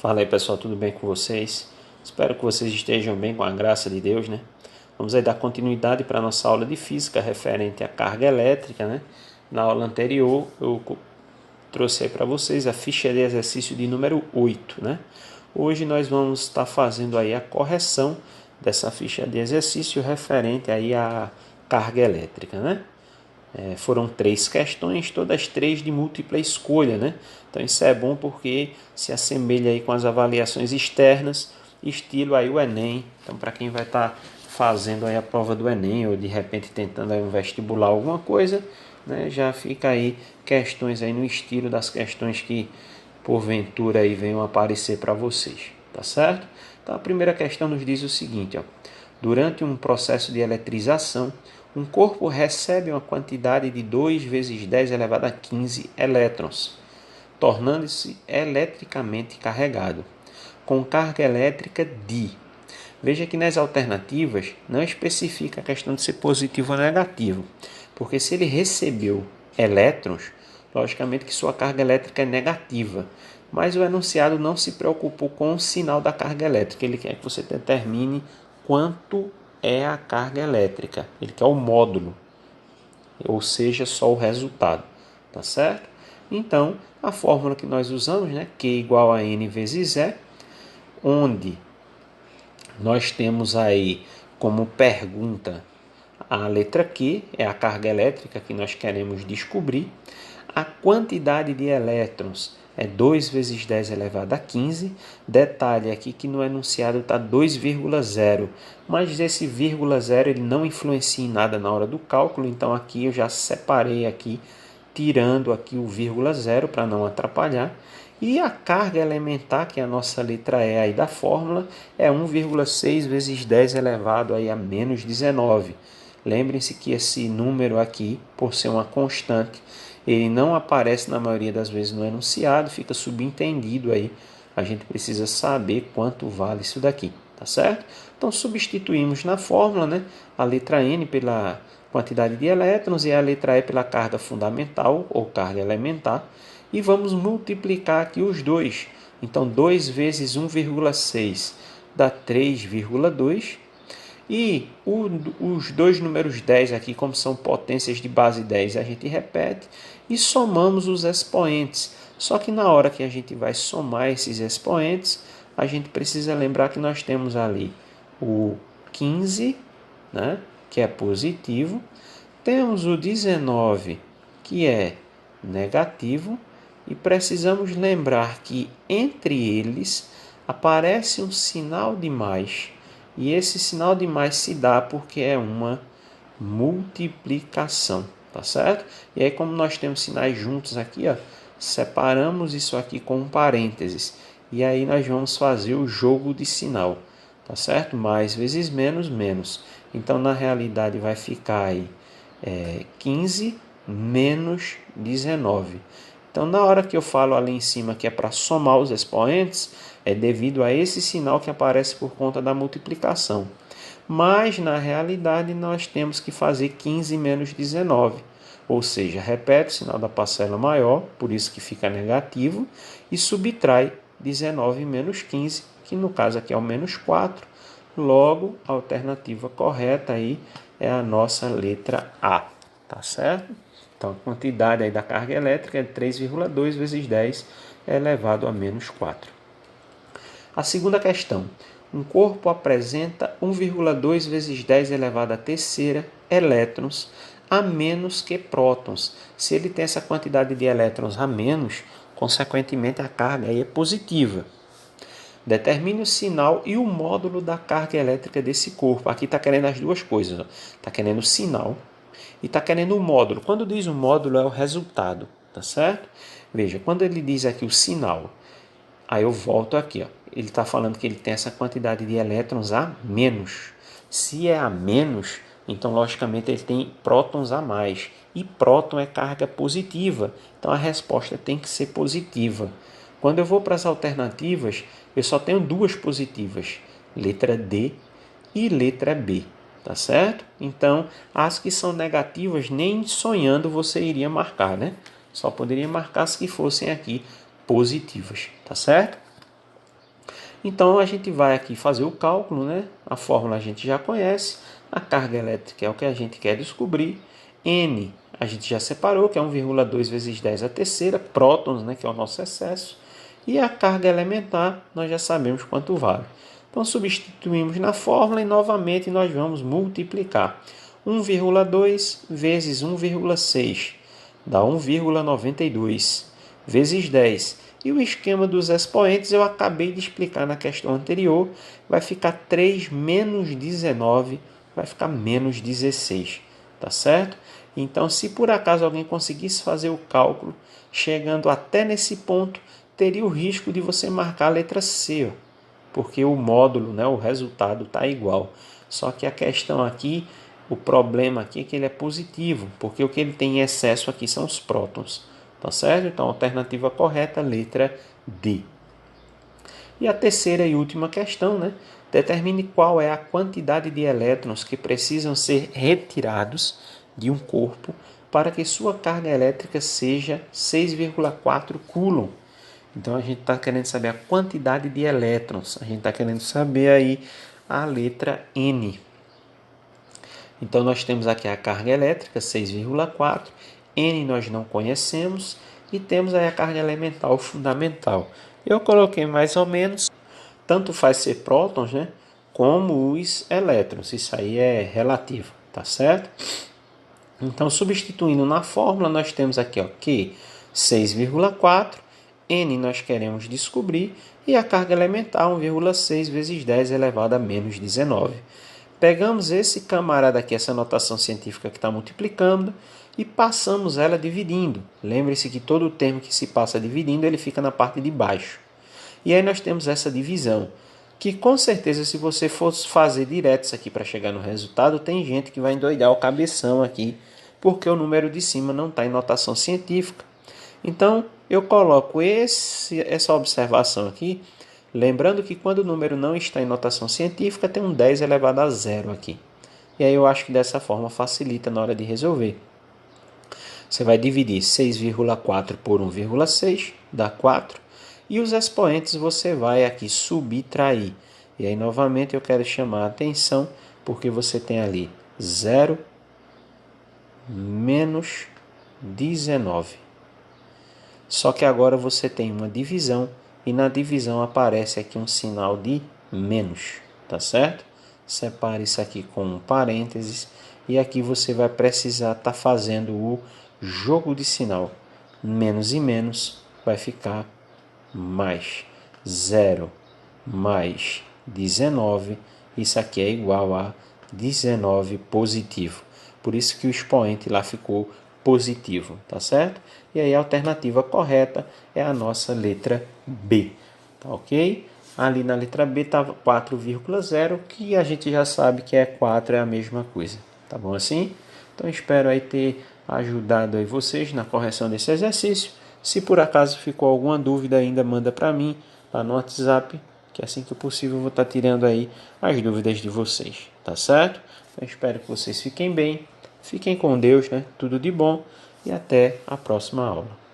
Fala aí, pessoal, tudo bem com vocês? Espero que vocês estejam bem com a graça de Deus, né? Vamos aí dar continuidade para a nossa aula de física referente à carga elétrica, né? Na aula anterior eu trouxe aí para vocês a ficha de exercício de número 8, né? Hoje nós vamos estar fazendo aí a correção dessa ficha de exercício referente aí à carga elétrica, né? Foram 3 questões, todas 3 de múltipla escolha, né? Então isso é bom porque se assemelha aí com as avaliações externas, estilo aí o Enem. Então para quem vai estar fazendo aí a prova do Enem ou de repente tentando aí um vestibular alguma coisa, né? Já fica aí questões aí no estilo das questões que porventura aí venham aparecer para vocês, tá certo? Então a primeira questão nos diz o seguinte, ó: durante um processo de eletrização, um corpo recebe uma quantidade de 2 vezes 10 elevado a 15 elétrons, tornando-se eletricamente carregado, com carga elétrica de... Veja que nas alternativas não especifica a questão de ser positivo ou negativo, porque se ele recebeu elétrons, logicamente que sua carga elétrica é negativa, mas o enunciado não se preocupou com o sinal da carga elétrica, ele quer que você determine quanto é a carga elétrica, ele quer o módulo, ou seja, só o resultado, tá certo? Então, a fórmula que nós usamos, né, Q igual a N vezes E, onde nós temos aí como pergunta a letra Q, é a carga elétrica que nós queremos descobrir. A quantidade de elétrons é 2 vezes 10 elevado a 15. Detalhe aqui que no enunciado está 2,0, mas esse vírgula 0 ele não influencia em nada na hora do cálculo, então aqui eu já separei aqui, tirando aqui o vírgula 0 para não atrapalhar. E a carga elementar, que é a nossa letra E aí da fórmula, é 1,6 vezes 10 elevado aí a menos 19. Lembrem-se que esse número aqui, por ser uma constante, ele não aparece na maioria das vezes no enunciado, fica subentendido aí. A gente precisa saber quanto vale isso daqui, tá certo? Então substituímos na fórmula, né, a letra N pela quantidade de elétrons e a letra E pela carga fundamental ou carga elementar. E vamos multiplicar aqui os dois. Então 2 vezes 1,6 dá 3,2. E os dois números 10 aqui, como são potências de base 10, a gente repete e somamos os expoentes. Só que na hora que a gente vai somar esses expoentes, a gente precisa lembrar que nós temos ali o 15, né, que é positivo, temos o 19, que é negativo, e precisamos lembrar que entre eles aparece um sinal de mais. E esse sinal de mais se dá porque é uma multiplicação, tá certo? E aí, como nós temos sinais juntos aqui, ó, separamos isso aqui com um parênteses. E aí nós vamos fazer o jogo de sinal, tá certo? Mais vezes menos, menos. Então, na realidade, vai ficar aí 15 menos 19. Então, na hora que eu falo ali em cima que é para somar os expoentes, é devido a esse sinal que aparece por conta da multiplicação. Mas, na realidade, nós temos que fazer 15 menos 19. Ou seja, repete o sinal da parcela maior, por isso que fica negativo, e subtrai 19 menos 15, que no caso aqui é o menos 4. Logo, a alternativa correta aí é a nossa letra A, tá certo? Então, a quantidade aí da carga elétrica é 3,2 vezes 10 elevado a menos 4. A segunda questão. Um corpo apresenta 1,2 vezes 10 elevado a terceira elétrons a menos que prótons. Se ele tem essa quantidade de elétrons a menos, consequentemente a carga aí é positiva. Determine o sinal e o módulo da carga elétrica desse corpo. Aqui está querendo as duas coisas. Está querendo o sinal e está querendo o módulo. Quando diz o módulo, é o resultado, tá certo? Veja, quando ele diz aqui o sinal, aí eu volto aqui, ó. Ele está falando que ele tem essa quantidade de elétrons a menos. Se é a menos, então logicamente ele tem prótons a mais. E próton é carga positiva, então a resposta tem que ser positiva. Quando eu vou para as alternativas, eu só tenho duas positivas, letra D e letra B. Tá certo? Então, as que são negativas, nem sonhando você iria marcar, né? Só poderia marcar as que fossem aqui positivas, tá certo? Então a gente vai aqui fazer o cálculo, né? A fórmula a gente já conhece, a carga elétrica é o que a gente quer descobrir, N a gente já separou, que é 1,2 vezes 10 a terceira, prótons, né? Que é o nosso excesso, e a carga elementar nós já sabemos quanto vale. Então substituímos na fórmula e novamente nós vamos multiplicar. 1,2 vezes 1,6 dá 1,92 vezes 10. E o esquema dos expoentes eu acabei de explicar na questão anterior. Vai ficar 3 menos 19, vai ficar menos 16. Tá certo? Então, se por acaso alguém conseguisse fazer o cálculo, chegando até nesse ponto, teria o risco de você marcar a letra C, ó, porque o módulo, né, o resultado está igual. Só que a questão aqui, o problema aqui é que ele é positivo, porque o que ele tem em excesso aqui são os prótons. Tá certo? Então, a alternativa correta, letra D. E a terceira e última questão, né? Determine qual é a quantidade de elétrons que precisam ser retirados de um corpo para que sua carga elétrica seja 6,4 coulomb. Então, a gente está querendo saber a quantidade de elétrons. A gente está querendo saber aí a letra N. Então, nós temos aqui a carga elétrica, 6,4. N nós não conhecemos. E temos aí a carga elemental fundamental. Eu coloquei mais ou menos, tanto faz ser prótons, né, como os elétrons. Isso aí é relativo, tá certo? Então, substituindo na fórmula, nós temos aqui ó, que 6,4, N nós queremos descobrir, e a carga elementar 1,6 vezes 10 elevado a menos 19. Pegamos esse camarada aqui, essa notação científica que está multiplicando, e passamos ela dividindo. Lembre-se que todo termo que se passa dividindo, ele fica na parte de baixo. E aí nós temos essa divisão, que com certeza se você fosse fazer direto isso aqui para chegar no resultado, tem gente que vai endoidar o cabeção aqui, porque o número de cima não está em notação científica. Então, eu coloco essa observação aqui, lembrando que quando o número não está em notação científica, tem um 10 elevado a zero aqui. E aí eu acho que dessa forma facilita na hora de resolver. Você vai dividir 6,4 por 1,6, dá 4. E os expoentes você vai aqui subtrair. E aí novamente eu quero chamar a atenção, porque você tem ali 0 menos 19. Só que agora você tem uma divisão, e na divisão aparece aqui um sinal de menos, tá certo? Separe isso aqui com um parênteses, e aqui você vai precisar estar fazendo o jogo de sinal. Menos e menos vai ficar mais. 0 mais 19, isso aqui é igual a 19 positivo. Por isso que o expoente lá ficou positivo, tá certo? E aí a alternativa correta é a nossa letra B, tá ok? Ali na letra B estava 4,0, que a gente já sabe que é 4, é a mesma coisa, tá bom assim? Então espero aí ter ajudado aí vocês na correção desse exercício. Se por acaso ficou alguma dúvida ainda, manda para mim lá no WhatsApp, que assim que possível eu vou estar tirando aí as dúvidas de vocês, tá certo? Então espero que vocês fiquem bem, fiquem com Deus, né? Tudo de bom e até a próxima aula.